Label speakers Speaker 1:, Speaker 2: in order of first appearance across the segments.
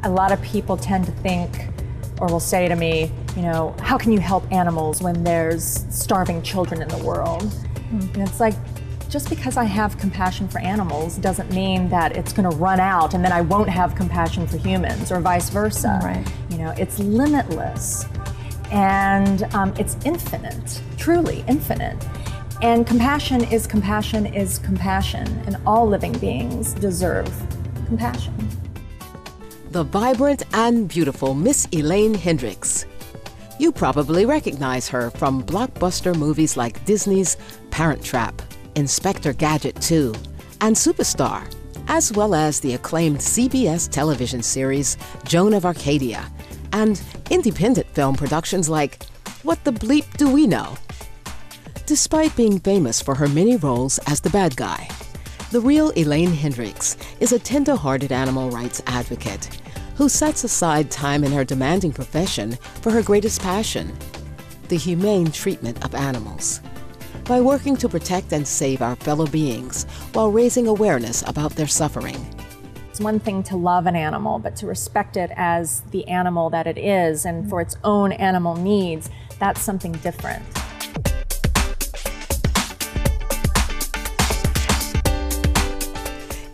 Speaker 1: A lot of people tend to think, or will say to me, you know, how can you help animals when there's starving children in the world? And it's like, just because I have compassion for animals doesn't mean that it's going to run out and then I won't have compassion for humans, or vice versa.
Speaker 2: Right.
Speaker 1: You know, it's limitless, and it's infinite, truly infinite. And compassion is compassion is compassion, and all living beings deserve compassion.
Speaker 3: The vibrant and beautiful Miss Elaine Hendrix. You probably recognize her from blockbuster movies like Disney's Parent Trap, Inspector Gadget 2, and Superstar, as well as the acclaimed CBS television series Joan of Arcadia, and independent film productions like What the Bleep Do We Know? Despite being famous for her many roles as the bad guy, the real Elaine Hendrix is a tender-hearted animal rights advocate who sets aside time in her demanding profession for her greatest passion, the humane treatment of animals. By working to protect and save our fellow beings while raising awareness about their suffering.
Speaker 1: It's one thing to love an animal, but to respect it as the animal that it is and for its own animal needs, that's something different.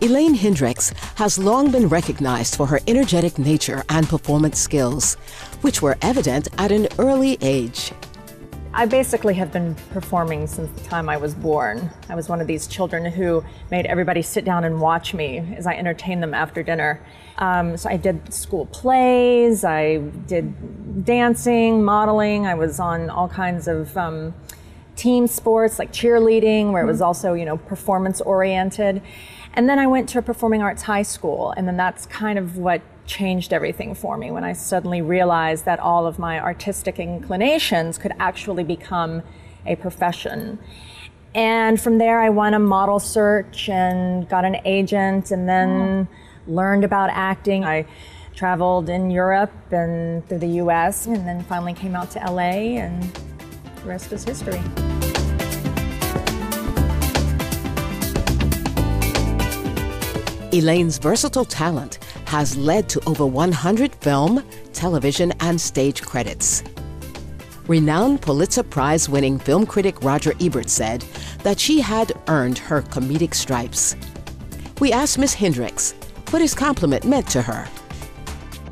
Speaker 3: Elaine Hendrix has long been recognized for her energetic nature and performance skills, which were evident at an early age.
Speaker 1: I basically have been performing since the time I was born. I was one of these children who made everybody sit down and watch me as I entertained them after dinner. So I did school plays, I did dancing, modeling, I was on all kinds of team sports like cheerleading, where it was also, you know, performance oriented. And then I went to a performing arts high school, and then that's kind of what changed everything for me when I suddenly realized that all of my artistic inclinations could actually become a profession. And from there I won a model search and got an agent, and then learned about acting. I traveled in Europe and through the US, and then finally came out to LA, and the rest is history.
Speaker 3: Elaine's versatile talent has led to over 100 film, television, and stage credits. Renowned Pulitzer Prize-winning film critic Roger Ebert said that she had earned her comedic stripes. We asked Miss Hendrix what his compliment meant to her.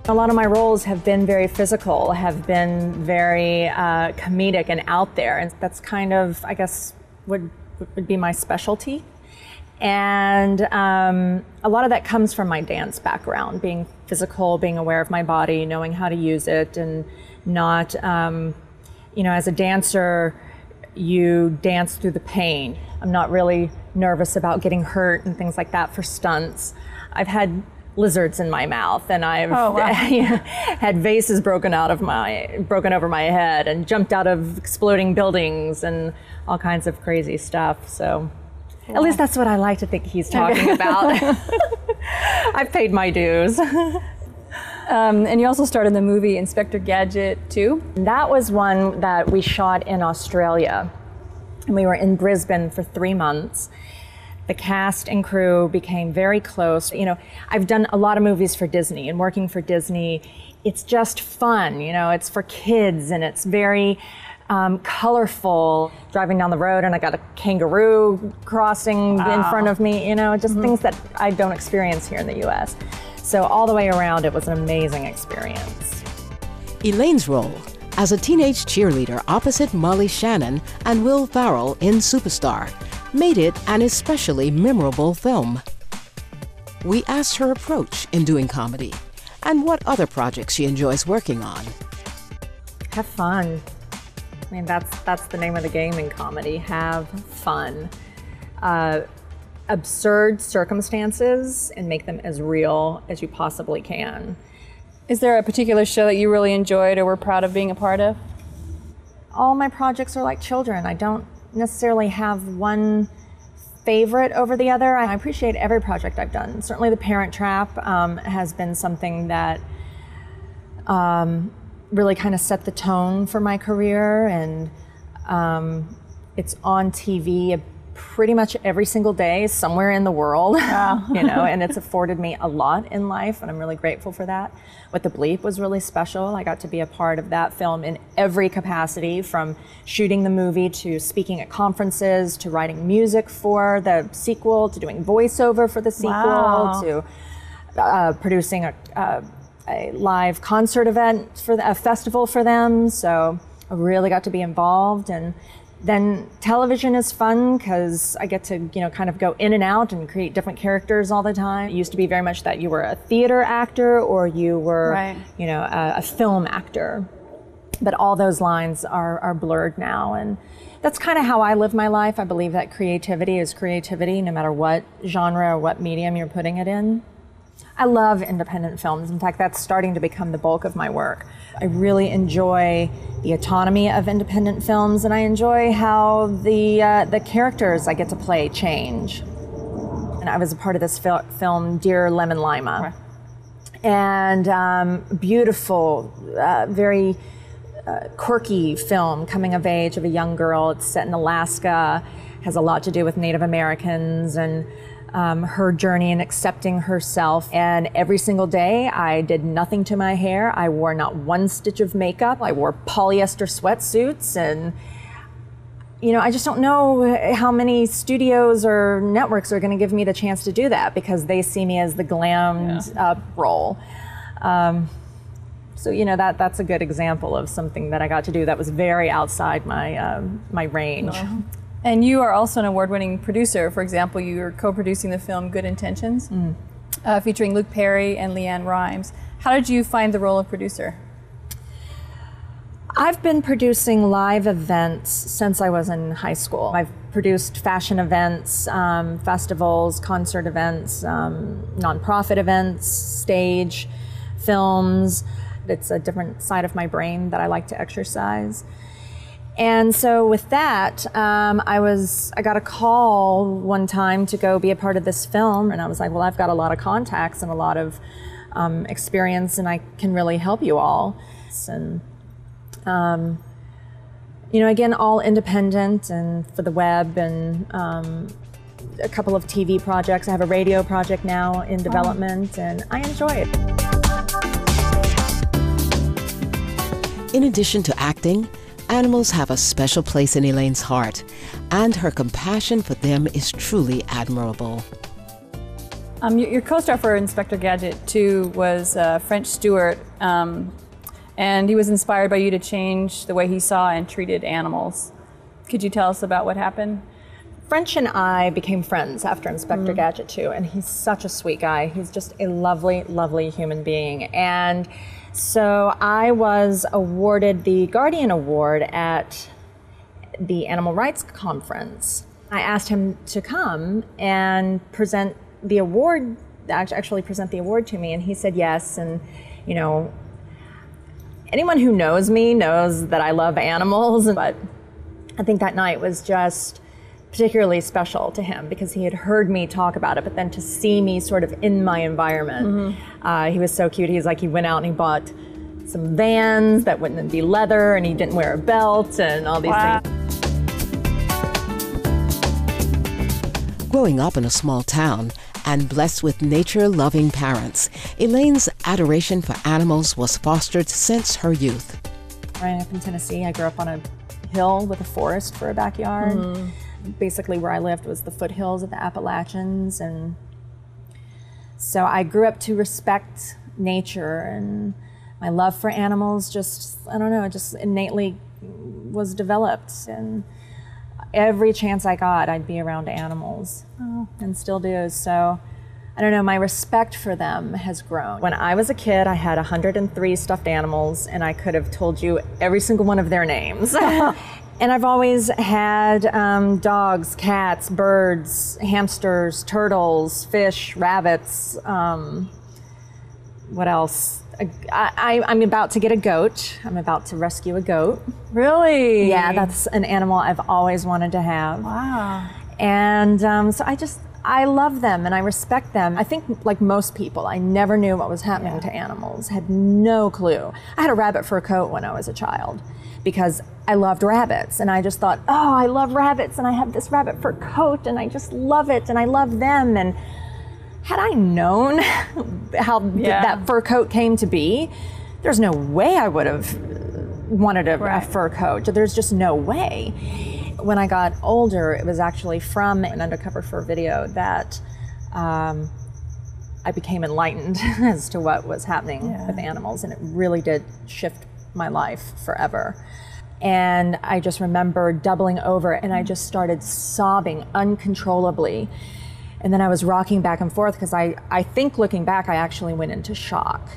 Speaker 1: A lot of my roles have been very physical, have been very comedic and out there, and that's kind of, I guess, would be my specialty. And a lot of that comes from my dance background, being physical, being aware of my body, knowing how to use it, and not, you know, as a dancer, you dance through the pain. I'm not really nervous about getting hurt and things like that for stunts. I've had lizards in my mouth, and I've had vases broken over my head, and jumped out of exploding buildings and all kinds of crazy stuff. So. At least that's what I like to think he's talking about. I've paid my dues.
Speaker 2: And you also starred in the movie Inspector Gadget 2?
Speaker 1: That was one that we shot in Australia. And we were in Brisbane for 3 months. The cast and crew became very close. You know, I've done a lot of movies for Disney, and working for Disney, it's just fun. You know, it's for kids, and it's very colorful. Driving down the road and I got a kangaroo crossing in front of me, you know, just things that I don't experience here in the US. So all the way around, it was an amazing experience.
Speaker 3: Elaine's role as a teenage cheerleader opposite Molly Shannon and Will Ferrell in Superstar made it an especially memorable film. We asked her approach in doing comedy and what other projects she enjoys working on.
Speaker 1: Have fun. I mean, that's the name of the game in comedy. Have fun. Absurd circumstances, and make them as real as you possibly can.
Speaker 2: Is there a particular show that you really enjoyed or were proud of being a part of?
Speaker 1: All my projects are like children. I don't necessarily have one favorite over the other. I appreciate every project I've done. Certainly The Parent Trap has been something that really kind of set the tone for my career, and it's on TV pretty much every single day somewhere in the world.
Speaker 2: Wow.
Speaker 1: You know, and it's afforded me a lot in life, and I'm really grateful for that. What the Bleep was really special. I got to be a part of that film in every capacity, from shooting the movie to speaking at conferences to writing music for the sequel to doing voiceover for the sequel.
Speaker 2: Wow.
Speaker 1: To producing a live concert event for a festival for them. So I really got to be involved. And then television is fun because I get to, you know, kind of go in and out and create different characters all the time. It used to be very much that you were a theater actor or you were,
Speaker 2: right.
Speaker 1: you know, a film actor. But all those lines are blurred now. And that's kind of how I live my life. I believe that creativity is creativity, no matter what genre or what medium you're putting it in. I love independent films. In fact, that's starting to become the bulk of my work. I really enjoy the autonomy of independent films, and I enjoy how the characters I get to play change. And I was a part of this film, Dear Lemon Lima. And beautiful, very quirky film, coming of age of a young girl. It's set in Alaska, has a lot to do with Native Americans and her journey in accepting herself. And every single day I did nothing to my hair. I wore not one stitch of makeup. I wore polyester sweatsuits, and you know, I just don't know how many studios or networks are going to give me the chance to do that, because they see me as the glammed up role. So you know, that's a good example of something that I got to do that was very outside my range.
Speaker 2: No. And you are also an award-winning producer. For example, you are co-producing the film Good Intentions, featuring Luke Perry and Leanne Rimes. How did you find the role of producer?
Speaker 1: I've been producing live events since I was in high school. I've produced fashion events, festivals, concert events, nonprofit events, stage, films. It's a different side of my brain that I like to exercise. And so with that, I got a call one time to go be a part of this film, and I was like, well, I've got a lot of contacts and a lot of experience, and I can really help you all. And you know, again, all independent and for the web, and a couple of TV projects. I have a radio project now in development, and I enjoy it.
Speaker 3: In addition to acting, animals have a special place in Elaine's heart, and her compassion for them is truly admirable.
Speaker 2: Your co-star for Inspector Gadget 2 was French Stewart, and he was inspired by you to change the way he saw and treated animals. Could you tell us about what happened?
Speaker 1: French and I became friends after Inspector Gadget 2, and he's such a sweet guy. He's just a lovely, lovely human being. And so I was awarded the Guardian Award at the Animal Rights Conference. I asked him to come and present the award, actually present the award to me, and he said yes. And you know, anyone who knows me knows that I love animals, but I think that night was just particularly special to him because he had heard me talk about it, but then to see me sort of in my environment. He was so cute. He's like, he went out and he bought some Vans that wouldn't be leather, and he didn't wear a belt and all these things.
Speaker 3: Growing up in a small town and blessed with nature-loving parents, Elaine's adoration for animals was fostered since her youth.
Speaker 1: Growing up in Tennessee, I grew up on a hill with a forest for a backyard. Basically where I lived was the foothills of the Appalachians, and so I grew up to respect nature, and my love for animals just, I don't know, it just innately was developed, and every chance I got, I'd be around animals, and still do. So I don't know, my respect for them has grown. When I was a kid, I had 103 stuffed animals, and I could have told you every single one of their names. And I've always had dogs, cats, birds, hamsters, turtles, fish, rabbits. What else? I'm about to get a goat. I'm about to rescue a goat.
Speaker 2: Really?
Speaker 1: Yeah, that's an animal I've always wanted to have.
Speaker 2: Wow.
Speaker 1: And so I love them and I respect them. I think like most people, I never knew what was happening to animals, had no clue. I had a rabbit fur coat when I was a child because I loved rabbits, and I just thought, oh, I love rabbits and I have this rabbit fur coat and I just love it and I love them. And had I known how that fur coat came to be, there's no way I would have wanted a fur coat. There's just no way. When I got older, it was actually from an undercover fur video that I became enlightened as to what was happening with animals, and it really did shift my life forever. And I just remember doubling over, and I just started sobbing uncontrollably. And then I was rocking back and forth because I think looking back, I actually went into shock.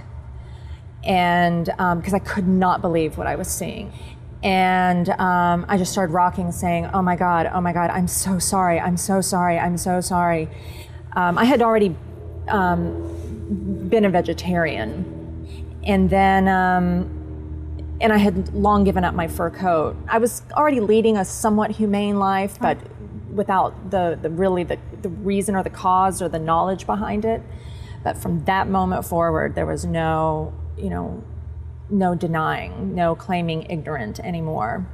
Speaker 1: And because I could not believe what I was seeing. And I just started rocking, saying, oh my God, I'm so sorry, I'm so sorry, I'm so sorry. I had already been a vegetarian. And then, and I had long given up my fur coat. I was already leading a somewhat humane life, but without the reason or the cause or the knowledge behind it. But from that moment forward, there was no denying, no claiming ignorant anymore.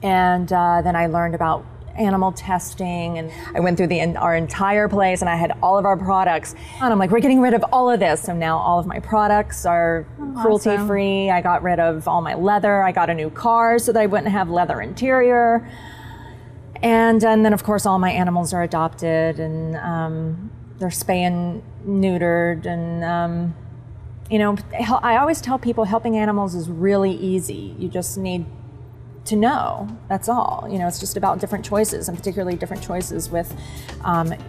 Speaker 1: And then I learned about animal testing, and I went through our entire place, and I had all of our products. And I'm like, we're getting rid of all of this. So now all of my products are cruelty-free. I got rid of all my leather. I got a new car so that I wouldn't have leather interior. And then, of course, all my animals are adopted, and they're spay and neutered. And, I always tell people helping animals is really easy. You just need to know, that's all. It's just about different choices, and particularly different choices with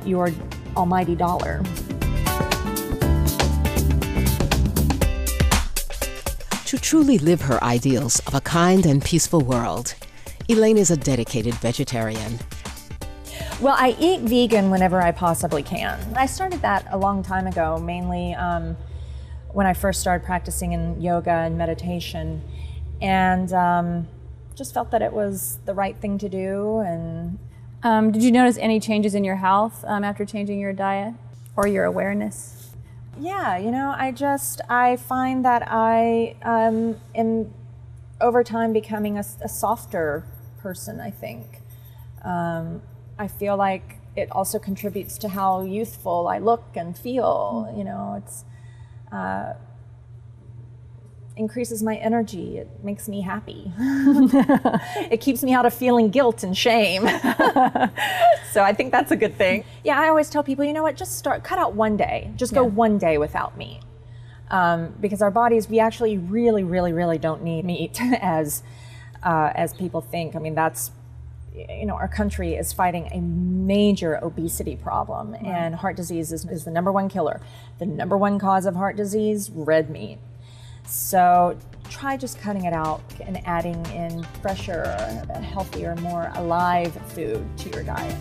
Speaker 1: your almighty dollar.
Speaker 3: To truly live her ideals of a kind and peaceful world, Elaine is a dedicated vegetarian.
Speaker 1: Well, I eat vegan whenever I possibly can. I started that a long time ago, mainly when I first started practicing in yoga and meditation, and just felt that it was the right thing to do. And
Speaker 2: did you notice any changes in your health after changing your diet or your awareness?
Speaker 1: Yeah, I find that I am over time becoming a softer person, I think. I feel like it also contributes to how youthful I look and feel. It's increases my energy. It makes me happy. It keeps me out of feeling guilt and shame. So I think that's a good thing. Yeah, I always tell people, just cut out one day. Just go one day without meat. Because our bodies, we actually really, really, really don't need meat as people think. I mean, that's, our country is fighting a major obesity problem, and heart disease is the #1 killer. The #1 cause of heart disease, red meat. So try just cutting it out and adding in fresher, healthier, more alive food to your diet.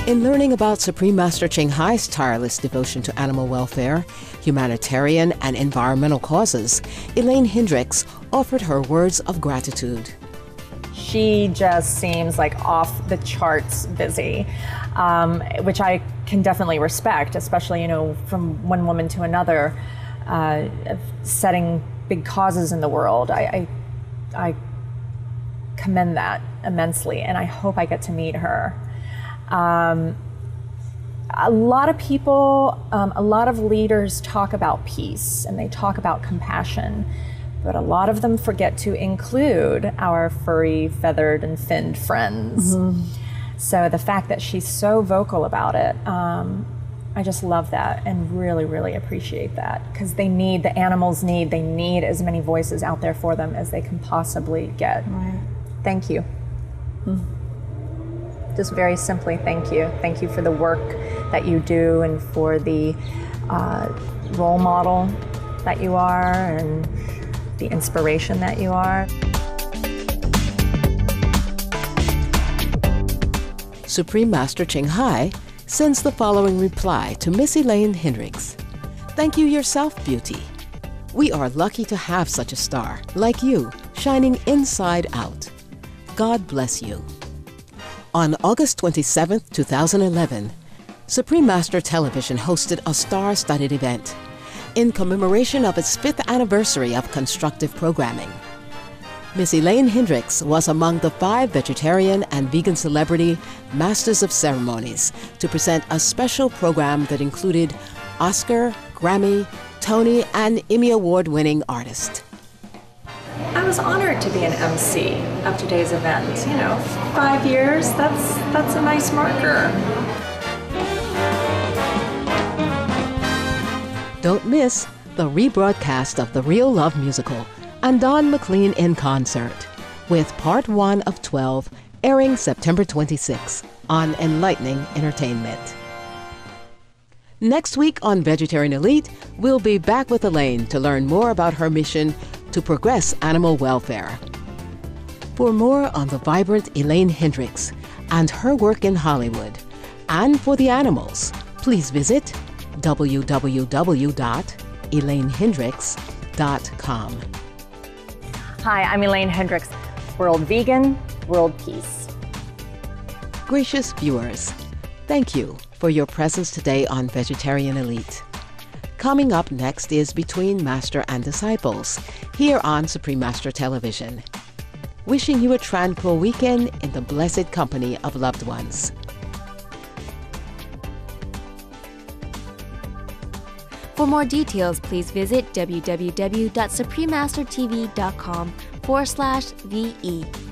Speaker 3: In learning about Supreme Master Ching Hai's tireless devotion to animal welfare, humanitarian and environmental causes, Elaine Hendrix offered her words of gratitude.
Speaker 1: She just seems like off the charts busy, which I can definitely respect, especially, from one woman to another, setting big causes in the world. I commend that immensely, and I hope I get to meet her. A lot of people, a lot of leaders talk about peace, and they talk about compassion, but a lot of them forget to include our furry, feathered, and finned friends. Mm-hmm. So the fact that she's so vocal about it, I just love that and really, really appreciate that, because they need as many voices out there for them as they can possibly get.
Speaker 2: Right.
Speaker 1: Thank you. Mm. Just very simply, thank you. Thank you for the work that you do, and for the role model that you are, and the inspiration that you are.
Speaker 3: Supreme Master Ching Hai sends the following reply to Miss Elaine Hendrix. Thank you yourself, beauty. We are lucky to have such a star like you, shining inside out. God bless you. On August 27, 2011, Supreme Master Television hosted a star-studded event in commemoration of its 5th anniversary of constructive programming. Miss Elaine Hendrix was among the 5 vegetarian and vegan celebrity Masters of Ceremonies to present a special program that included Oscar, Grammy, Tony, and Emmy Award-winning artist.
Speaker 1: I was honored to be an MC of today's event. 5 years, that's a nice marker.
Speaker 3: Don't miss the rebroadcast of the Real Love musical and Don McLean in concert, with part 1 of 12 airing September 26 on Enlightening Entertainment. Next week on Vegetarian Elite, we'll be back with Elaine to learn more about her mission to progress animal welfare. For more on the vibrant Elaine Hendrix and her work in Hollywood, and for the animals, please visit www.elainehendrix.com.
Speaker 1: Hi, I'm Elaine Hendrix. World Vegan, World Peace.
Speaker 3: Gracious viewers, thank you for your presence today on Vegetarian Elite. Coming up next is Between Master and Disciples, here on Supreme Master Television. Wishing you a tranquil weekend in the blessed company of loved ones.
Speaker 4: For more details, please visit www.suprememastertv.com/VE.